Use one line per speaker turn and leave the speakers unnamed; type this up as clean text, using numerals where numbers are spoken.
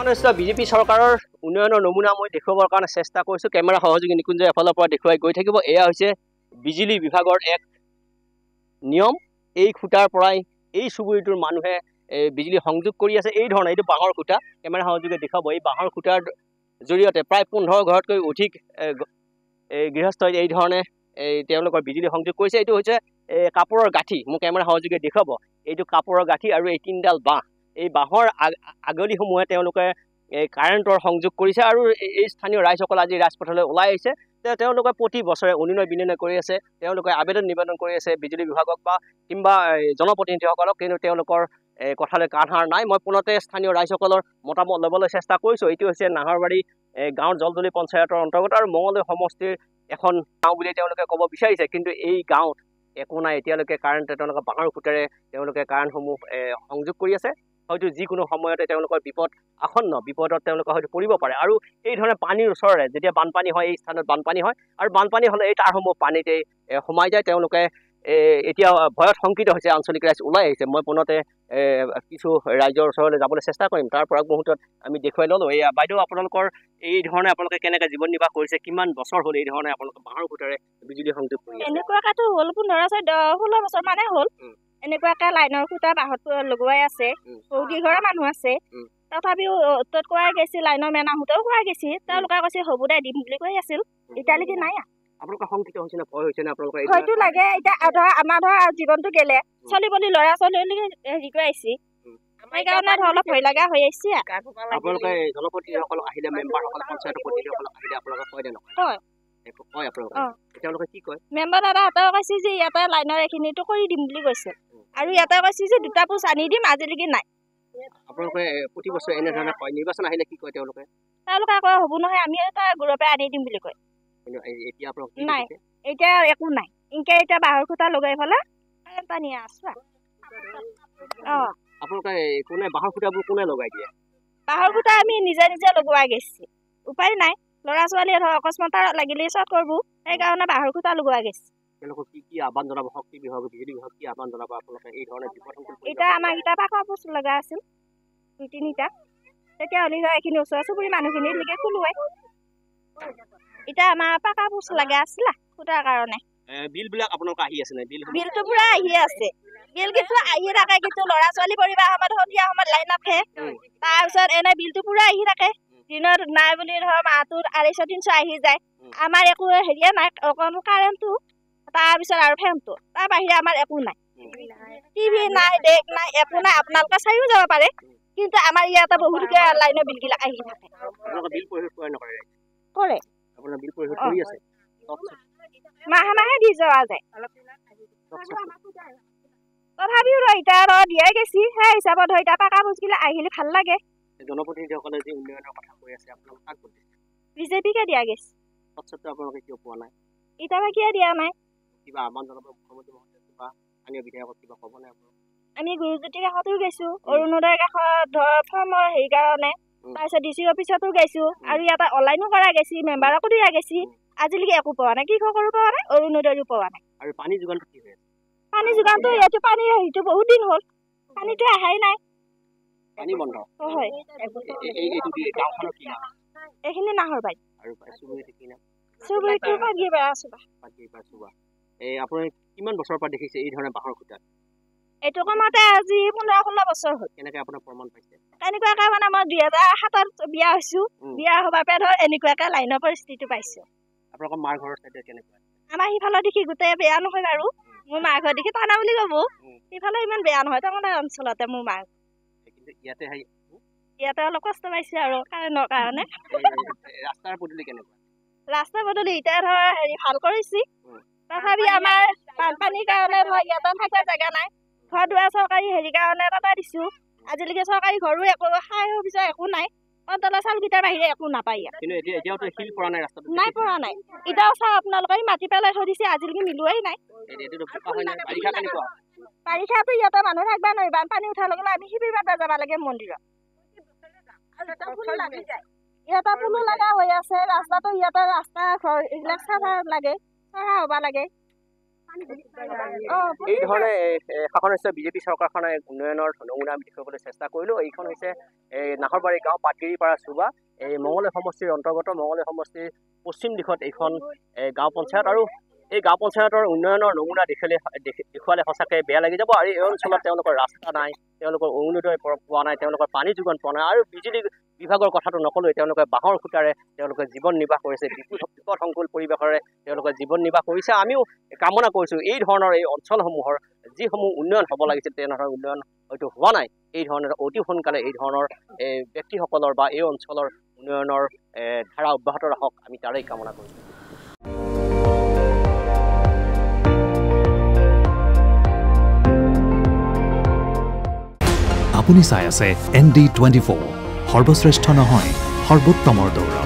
BJP চৰকাৰৰ উন্নয়নৰ নমুনা মই দেখুৱাবৰ কাৰণে চেষ্টা কৰিছোঁ। কেমেৰা সহযোগী নিকুঞ্জ এফালৰ পৰা দেখুৱাই গৈ থাকিব। এয়া হৈছে বিজুলী বিভাগৰ এক নিয়ম। এই খুঁটাৰ পৰাই এই চুবুৰীটোৰ মানুহে বিজুলী সংযোগ কৰি আছে। এই ধৰণে এইটো বাঁহৰ খুঁটা, কেমেৰা সহযোগী দেখুৱাব। এই বাঁহৰ খুঁটাৰ জৰিয়তে প্ৰায় 15 ঘৰতকৈ অধিক গৃহস্থই এই ধৰণে তেওঁলোকৰ বিজুলী সংযোগ কৰিছে। এইটো হৈছে কাপোৰৰ গাঁঠি। মোক কেমেৰা সহযোগীয়ে দেখুৱাব। এইটো কাপোৰৰ গাঁঠি আৰু এই 3ডাল বাঁহ। এই বাঁহৰ আগলিসমূহে তেওঁলোকে কাৰেণ্টৰ সংযোগ কৰিছে আৰু এই স্থানীয় ৰাইজসকল আজি ৰাজপথলৈ ওলাই আহিছে। তেওঁলোকে প্ৰতি বছৰে অনুনয় বিনয় কৰি আছে, তেওঁলোকে আবেদন নিবেদন কৰি আছে বিজুলী বিভাগক বা কিংবা জনপ্ৰতিনিধিসকলক, কিন্তু তেওঁলোকৰ কথালৈ কাণ সাৰ নাই। মই পুনতে স্থানীয় ৰাইজসকলৰ মতামত ল'বলৈ চেষ্টা কৰিছোঁ। এইটো হৈছে নাহৰবাৰী গাঁৱৰ জলদলি পঞ্চায়তৰ অন্তৰ্গত আৰু মঙলদৈ সমষ্টিৰ এখন গাঁও বুলি তেওঁলোকে ক'ব বিচাৰিছে, কিন্তু এই গাঁৱত একো নাই। এতিয়ালৈকে কাৰেণ্টে তেওঁলোকে বাঁহৰ খুঁটাৰে তেওঁলোকে কাৰেণ্টসমূহ সংযোগ কৰি আছে। হয়তো যিকোনো সময়তে তেওঁলোকৰ বিপদত তেওঁলোকে হয়তো পৰিব পাৰে। আৰু এই ধৰণে পানীৰ ওচৰৰে যেতিয়া বানপানী হয়, এই স্থানত বানপানী হয় আৰু বানপানী হ'লে এই তাৰসমূহ পানীতে সোমাই যায়। তেওঁলোকে এতিয়া ভয়ত শংকিত হৈছে, আঞ্চলিক ৰাইজ ওলাই আহিছে। মই পুনতে কিছু ৰাইজৰ ওচৰলৈ যাবলৈ চেষ্টা কৰিম। তাৰ পৰা মুহূৰ্তত আমি দেখুৱাই ল'লোঁ। এয়া বাইদেউ, আপোনালোকৰ এই ধৰণে আপোনালোকে কেনেকৈ জীৱন নিৰ্বাহ কৰিছে? কিমান বছৰ হ'ল এই ধৰণে আপোনালোকে বাঁহৰ খুঁটাৰে বিজুলী সংযোগ কৰি আছে?
এনেকুৱাটো হ'ল 15-16 বছৰ মানে হ'ল। এনেকুৱাকে লাইনৰ খুঁটা বাঁহত লগোৱাই আছে। বহু ঘৰৰ মানুহ আছে। তথাপিও তত কোৱা গৈছে, লাইনৰ মেনাহঁতেও কোৱা গৈছে, তেওঁলোকে কৈছে হ'ব দে দিম বুলি কৈ আছিল। এতিয়ালৈকে নাই।
আপোনালোকে শংকিত হৈছে নে, ভয় হৈছে নে? আপোনালোকে
হয়তো লাগে। এতিয়া আমাৰ জীৱনটো গেলে চলিবলি ল'ৰা ছোৱালী হেৰি কৰি আহিছে, সেইকাৰণে অলপ ভয় লগা হৈ আহিছে।
আপোনালোকে জনপ্ৰতিনিধিসকলক আহিলে, মেম্বাৰসকলক, পঞ্চায়তৰ প্ৰতিনিধিসকলক আহিলে আপোনালোকে কয় নে নকয়? কয় আপোনালোকে? তেওঁলোকে কি কয়?
মেম্বাৰ দাদাহঁতেও কৈছে যে ইয়াতে লাইনৰ এইখিনিটো কৰি দিম বুলি কৈছে, আৰু ইয়াতে কৈছে যে 2টা পোষ্ট আনি দিম, আজিলৈকে নাই।
আপোনালোকে প্ৰতি বছৰে এনেধৰণে কয়, নিৰ্বাচন আহিলে কি কয় তেওঁলোকে?
তেওঁলোকে কয় হ'ব নহয়, আমি এটা গুৰৰ পৰা আনি দিম বুলি কয়।
এতিয়া আপোনালোক
নাই, এতিয়া একো নাই। এতিয়া বাঁহৰ খুঁটা লগাই পেলাই পানী আছো।
আপোনালোকে কোনে বাঁহৰ খুঁটাবোৰ কোনে লগাই দিয়ে?
বাঁহৰ খুঁটা আমি নিজে লগোৱা গৈছে। উপায় নাই, ল'ৰা ছোৱালীয়ে ধৰ অকস্মাত লাগিলে চট কৰব, সেইকাৰণে বাঁহৰ খুঁটা লগোৱা গৈছে।
তেওঁলোকক কি আহ্বান জনাব? শক্তি বিভাগ, বিজুলী বিভাগ কি আহ্বান জনাব আপোনালোকে এই ধৰণে বিপদ?
এতিয়া আমাৰ পাকা পোষ্ট লগা আছিল 2-3টা, তেতিয়া হ'লে এইখিনি ওচৰ চুবুৰী মানুহখিনিলৈকে কোনোৱে। এতিয়া আমাৰ পাকা পোষ্ট লগা আছিল খুঁটাৰ কাৰণে।
বিলবিলাক আপোনালোকে আহি আছে নে?
বিলটো পুৰা আহি আছে। বিল কিছু আহি থাকে, কিন্তু ল'ৰা ছোৱালী পঢ়িবা সময়ত সন্ধিয়া সময়ত লাইন নাথাকে। তাৰপিছত এনে বিলটো পুৰা আহি থাকে। দিনত নাই বুলি ধৰ মাহটোত 250-300 আহি যায়। আমাৰ একো হেৰিয়ে নাই, অকল কাৰেণ্টটো, তাৰপিছত আৰু ফেনটো, তাৰ বাহিৰে আমাৰ একো নাই। টিভি নাই, ডেক নাই, একো নাই। আপোনালোকে চাইও যাব পাৰে, কিন্তু আমাৰ ইয়াতে বহুত লাইনৰ বিলবিলাক আহি থাকে।
বিল পৰিশোধ কৰে নকৰে?
কৰে।
আপোনাৰ বিল পৰিশোধ কৰি আছে?
মাহে মাহে দি যোৱা যায়। তথাপিও এতিয়া দিয়াই গৈছে, সেই হিচাপত এতিয়া পাকা পোষ্টবিলাক আহিলে ভাল লাগে।
জনপ্ৰতিনিধিসকলে যি উন্নয়নৰ কথা কৈ আছে, আপোনালোকে কাক ভোট দিছে?
বিজেপিকে দিয়া গৈছে।
তৎসত্ত্বেও আপোনালোকে কিয় পোৱা নাই?
এতিয়া কিয় দিয়া নাই?
কিবা আহ্বান জনাব মুখ্যমন্ত্ৰী মহোদয়, কিবা স্থানীয় বিধায়কক কিবা ক'ব নাই আপোনালোকে?
আমি গুৰুজ্যোতিৰ কাষতো গৈছো, অৰুণোদয়ৰ কাষত ধৰ ফৰ্মৰ হেৰি কাৰণে, তাৰপিছত DC অফিচতো গৈছো, আৰু ইয়াতে অনলাইনো কৰা গৈছে, মেম্বাৰকো দিয়া গৈছে। আজিলৈকে একো পোৱা নাই, কৃষকৰো পোৱা নাই, অৰুণোদয়ৰো পোৱা নাই।
আৰু পানী যোগানটো কি হৈ আছে?
পানী যোগানটো ইয়াতো পানী হেৰিটো বহুত দিন হ'ল, পানীটো অহাই নাই।
পানী বন্ধ?
হয়।
গাঁওখনৰ কি নাম?
এইখিনি নাহৰবাৰী।
আৰু চুবুৰীটো কি নাম?
চুবুৰীটো
চুবা। আপুনি কিমান বছৰৰ পৰা দেখিছে এই ধৰণে বাঁহৰ খুঁটা?
এইটো কমাতে আজি 15-16 বছৰ হ'ল।
কেনেকে আপোনাৰ প্ৰমাণ পাইছে?
তেনেকুৱাকে মানে মই 2007-ত বিয়া হৈছো, বিয়া হোৱাৰ পৰা ধৰ এনেকুৱাকে লাইনৰ পৰিস্থিতি পাইছো।
আপোনালোকৰ মাৰ ঘৰৰ চাইডে কেনেকুৱা?
আমাৰ সিফালৰ দেখি গোটেই বেয়া নহয় বাৰু, মোৰ মাৰ ঘৰ দেখি টানা বুলি ক'ব। সিফালে ইমান বেয়া নহয়, তাৰমানে অঞ্চলতে মোৰ মাৰ।
কিন্তু
ইয়াতে অলপ কষ্ট পাইছে আৰু কাৰেণ্টৰ কাৰণে।
ৰাস্তাৰ পদূলি কেনেকুৱা?
ৰাস্তা পদূলি এতিয়া ধৰ হেৰি ভাল কৰিছে, তথাপি আমাৰ বানপানীৰ কাৰণে ধৰ ইয়াতে থকা জেগা নাই। ঘৰ দুৱাৰ চৰকাৰী হেৰি কাৰণে তাতে দিছো, আজিলৈকে চৰকাৰী ঘৰো একো সাৰ সুবিধা একো নাই। কণ্টলৰ চাউলকেইটাৰ বাহিৰে একো নাপায় ইয়াত। নাই পৰা নাই। এতিয়াও চাওঁ আপোনালোকে মাটি পেলাই থৈ দিছে, আজিলৈকে মিলোৱাই নাই। বাৰিষাতো ইয়াতে মানুহ থাকিব নোৱাৰি, বানপানী উঠাৰ লগে লগে আমি শিবিৰ পাব যাব লাগে মন্দিৰত। ইয়াতে পুলো লগা হৈ আছে, ৰাস্তাটো ইয়াতে ৰাস্তা ঘৰ এইবিলাক চাফা লাগে, চাফা হ'ব লাগে।
এই ধৰণে শাসন হৈছে বিজেপি চৰকাৰখনে উন্নয়নৰ নমুনা আমি দেখুৱাবলৈ চেষ্টা কৰিলোঁ। এইখন হৈছে নাহৰবাৰী গাঁও পাটগিৰিপাৰা চুবা এই মঙলদৈ সমষ্টিৰ অন্তৰ্গত মঙলদৈ সমষ্টিৰ পশ্চিম দিশত এইখন গাঁও পঞ্চায়ত। আৰু এই গাঁও পঞ্চায়তৰ উন্নয়নৰ নমুনা দেখুৱালে সঁচাকৈ বেয়া লাগি যাব। আৰু এই অঞ্চলত তেওঁলোকৰ ৰাস্তা নাই, তেওঁলোকৰ অৰুণোদয় পোৱা নাই, তেওঁলোকৰ পানী যোগান পোৱা নাই। আৰু বিজুলী বিভাগৰ কথাটো নকলোৱেই, তেওঁলোকে বাঁহৰ খুঁটাৰে তেওঁলোকে জীৱন নিৰ্বাহ কৰিছে, বিপদসংকুল পৰিৱেশৰে তেওঁলোকে জীৱন নিৰ্বাহ কৰিছে। আমিও কামনা কৰিছোঁ এই ধৰণৰ এই অঞ্চলসমূহৰ যিসমূহ উন্নয়ন হ'ব লাগিছিল তেনেধৰণৰ উন্নয়ন হয়তো হোৱা নাই। এই ধৰণৰ অতি সোনকালে এই ধৰণৰ ব্যক্তিসকলৰ বা এই অঞ্চলৰ উন্নয়নৰ ধাৰা অব্যাহত ৰাখক, আমি তাৰেই কামনা কৰিছোঁ।
আপুনি চাই আছে ND24, সৰ্বশ্ৰেষ্ঠ নহয় সৰ্বোত্তমৰ দৌৰা।